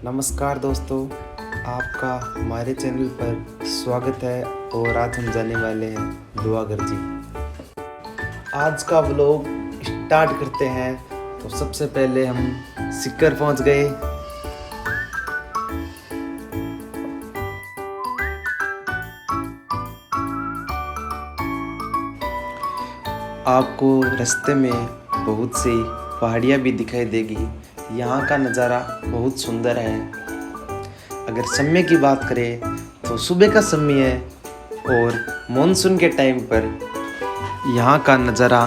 नमस्कार दोस्तों, आपका हमारे चैनल पर स्वागत है। और आज हम जाने वाले हैं लोहागढ़ जी। आज का व्लॉग स्टार्ट करते हैं। तो सबसे पहले हम सीकर पहुंच गए। आपको रास्ते में बहुत सी पहाड़ियाँ भी दिखाई देगी। यहाँ का नज़ारा बहुत सुंदर है। अगर समय की बात करें तो सुबह का समय है और मॉनसून के टाइम पर यहाँ का नज़ारा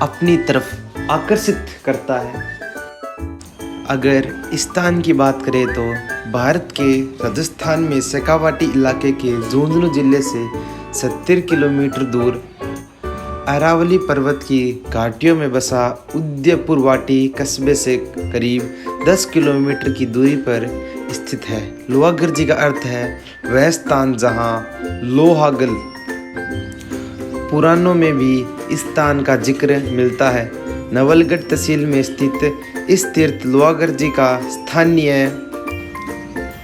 अपनी तरफ आकर्षित करता है। अगर स्थान की बात करें तो भारत के राजस्थान में शेखावाटी इलाके के झुंझुनू जिले से 70 किलोमीटर दूर अरावली पर्वत की घाटियों में बसा उदयपुरवाटी कस्बे से करीब 10 किलोमीटर की दूरी पर स्थित है। लोहागढ़ जी का अर्थ है वह स्थान जहाँ लोहागल। पुराणों में भी इस स्थान का जिक्र मिलता है। नवलगढ़ तहसील में स्थित इस तीर्थ लोहागढ़ जी का स्थानीय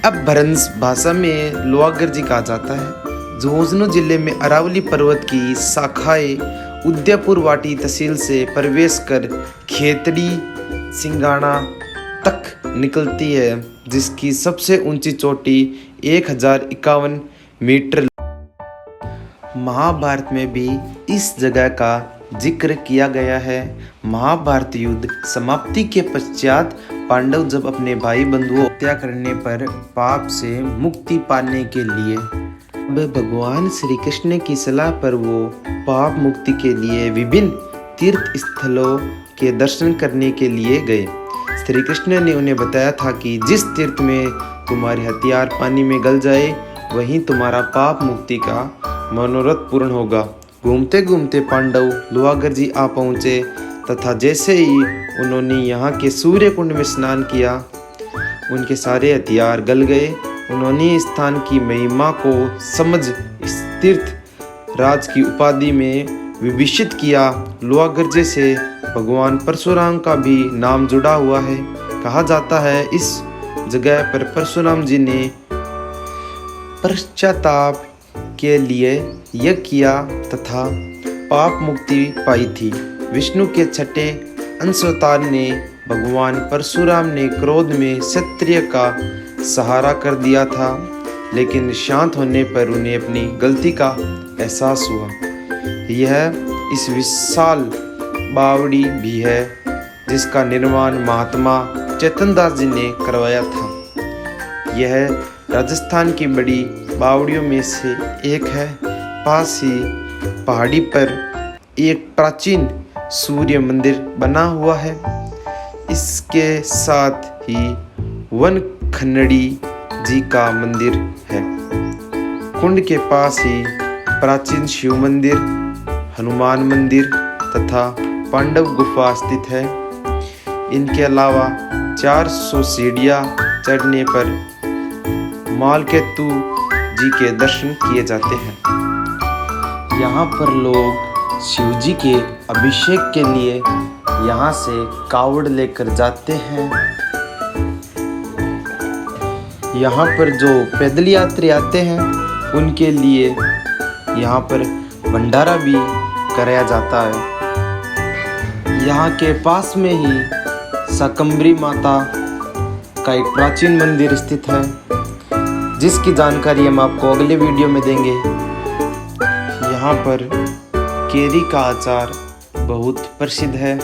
अपभ्रंश भाषा में लोहागढ़ जी कहा जाता है। झुंझुनू जिले में अरावली पर्वत की शाखाएं उदयपुरवाटी तहसील से प्रवेश कर खेतड़ी सिंगाणा तक निकलती है, जिसकी सबसे ऊंची चोटी 1051 मीटर। महाभारत में भी इस जगह का जिक्र किया गया है। महाभारत युद्ध समाप्ति के पश्चात पांडव जब अपने भाई बंधुओं हत्या करने पर पाप से मुक्ति पाने के लिए भगवान श्री कृष्ण की सलाह पर वो पाप मुक्ति के लिए विभिन्न तीर्थ स्थलों के दर्शन करने के लिए गए। श्री कृष्ण ने उन्हें बताया था कि जिस तीर्थ में तुम्हारे हथियार पानी में गल जाए वहीं तुम्हारा पाप मुक्ति का मनोरथ पूर्ण होगा। घूमते घूमते पांडव लोहागढ़ जी आ पहुँचे तथा जैसे ही उन्होंने यहाँ के सूर्य कुंड में स्नान किया उनके सारे हथियार गल गए। उन्होंने इस स्थान की महिमा को समझ इस तीर्थ राज की उपाधि में विभूषित किया। लोहागढ़ से भगवान परशुराम का भी नाम जुड़ा हुआ है। कहा जाता है इस जगह पर परशुराम जी ने पश्चाताप के लिए यज्ञ किया तथा पाप मुक्ति पाई थी। विष्णु के छठे अंशावतार ने भगवान परशुराम ने क्रोध में क्षत्रिय का सहारा कर दिया था, लेकिन शांत होने पर उन्हें अपनी गलती का एहसास हुआ। यह इस विशाल बावड़ी भी है जिसका निर्माण महात्मा चेतनदास जी ने करवाया था। यह राजस्थान की बड़ी बावड़ियों में से एक है। पास ही पहाड़ी पर एक प्राचीन सूर्य मंदिर बना हुआ है। इसके साथ ही वन खन्नड़ी जी का मंदिर है। कुंड के पास ही प्राचीन शिव मंदिर, हनुमान मंदिर तथा पांडव गुफा स्थित है। इनके अलावा 400 सीढ़ियाँ चढ़ने पर मालकेतु जी के दर्शन किए जाते हैं। यहाँ पर लोग शिव जी के अभिषेक के लिए यहाँ से कावड़ लेकर जाते हैं। यहाँ पर जो पैदल यात्री आते हैं उनके लिए यहाँ पर भंडारा भी कराया जाता है। यहाँ के पास में ही शाकंभरी माता का एक प्राचीन मंदिर स्थित है, जिसकी जानकारी हम आपको अगले वीडियो में देंगे। यहाँ पर केरी का अचार बहुत प्रसिद्ध है।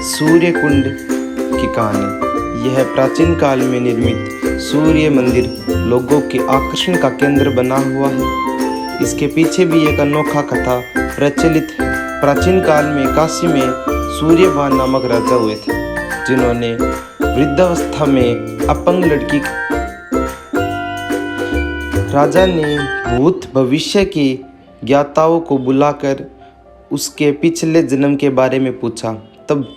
सूर्य कुंड की कहानी। यह प्राचीन काल में निर्मित सूर्य मंदिर लोगों के आकर्षण का केंद्र बना हुआ है। इसके पीछे भी एक अनोखा कथा प्रचलित है। प्राचीन काल में काशी में सूर्यभान नामक राजा हुए थे, जिन्होंने वृद्धावस्था में अपंग लड़की राजा ने भूत भविष्य की ज्ञाताओं को बुलाकर उसके पिछले जन्म के बारे में पूछा। तब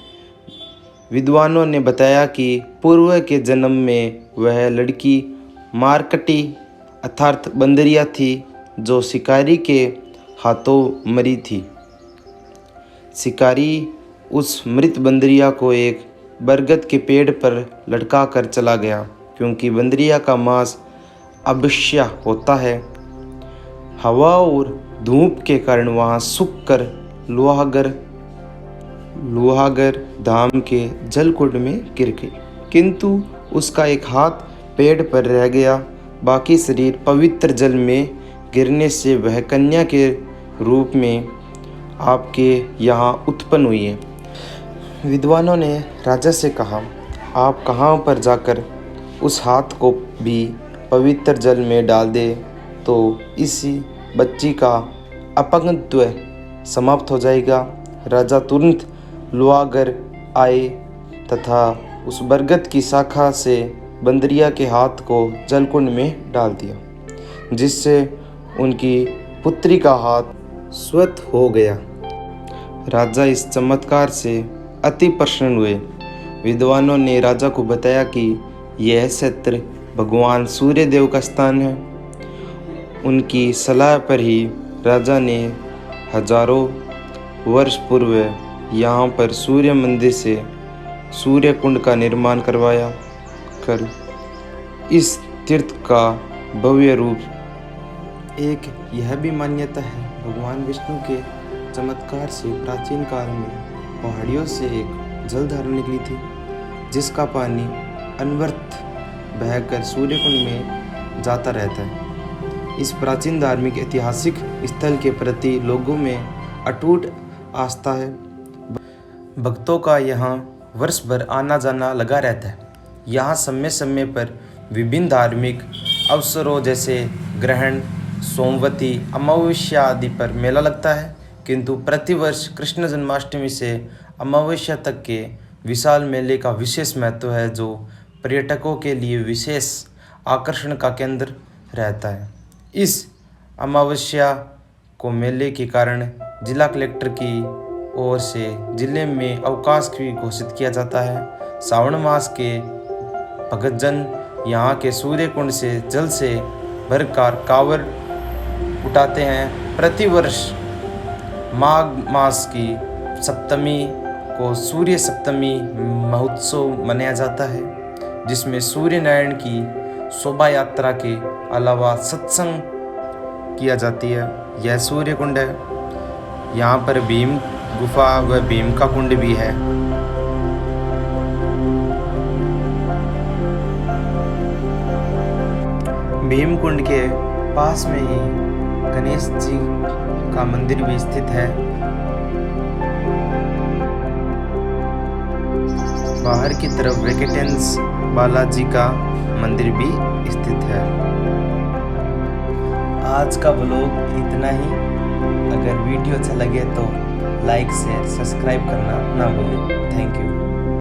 विद्वानों ने बताया कि पूर्व के जन्म में वह लड़की मारकटी अर्थात बंदरिया थी, जो शिकारी के हाथों मरी थी। शिकारी उस मृत बंदरिया को एक बरगद के पेड़ पर लटका कर चला गया, क्योंकि बंदरिया का मांस अवश्य होता है। हवा और धूप के कारण वहाँ सूख कर लोहागर धाम के जलकुंड में गिर गई, किंतु उसका एक हाथ पेड़ पर रह गया। बाकी शरीर पवित्र जल में गिरने से वह कन्या के रूप में आपके यहाँ उत्पन्न हुई है। विद्वानों ने राजा से कहा, आप कहाँ पर जाकर उस हाथ को भी पवित्र जल में डाल दे तो इसी बच्ची का अपंगत्व समाप्त हो जाएगा। राजा तुरंत लोहागर आए तथा उस बरगद की शाखा से बंदरिया के हाथ को जलकुंड में डाल दिया, जिससे उनकी पुत्री का हाथ स्वतः हो गया। राजा इस चमत्कार से अति प्रसन्न हुए। विद्वानों ने राजा को बताया कि यह क्षेत्र भगवान सूर्य देव का स्थान है। उनकी सलाह पर ही राजा ने हजारों वर्ष पूर्व यहाँ पर सूर्य मंदिर से सूर्य कुंड का निर्माण करवाया कर इस तीर्थ का भव्य रूप। एक यह भी मान्यता है, भगवान विष्णु के चमत्कार से प्राचीन काल में पहाड़ियों से एक जलधारा निकली थी, जिसका पानी अनवरत बहकर सूर्य कुंड में जाता रहता है। इस प्राचीन धार्मिक ऐतिहासिक स्थल के प्रति लोगों में अटूट आस्था है। भक्तों का यहाँ वर्ष भर आना जाना लगा रहता है। यहाँ समय समय पर विभिन्न धार्मिक अवसरों जैसे ग्रहण, सोमवती, अमावस्या आदि पर मेला लगता है, किंतु प्रतिवर्ष कृष्ण जन्माष्टमी से अमावस्या तक के विशाल मेले का विशेष महत्व है, जो पर्यटकों के लिए विशेष आकर्षण का केंद्र रहता है। इस अमावस्या को मेले के कारण जिला कलेक्टर की ओर से जिले में अवकाश भी घोषित किया जाता है। श्रावण मास के भक्तजन यहाँ के सूर्य कुंड से जल से भरकर कांवड़ उठाते हैं। प्रतिवर्ष माघ मास की सप्तमी को सूर्य सप्तमी महोत्सव मनाया जाता है, जिसमें सूर्य नारायण की शोभा यात्रा के अलावा सत्संग किया जाती है। यह सूर्य कुंड है। यहाँ पर भीम गुफा व भीम का कुंड भी है। भीम कुंड के पास में ही गणेश जी का मंदिर भी स्थित है। बाहर की तरफ वेंकटेश बालाजी का मंदिर भी स्थित है। आज का ब्लॉग इतना ही। अगर वीडियो अच्छा लगे तो लाइक शेयर सब्सक्राइब करना ना भूलें। Thank you.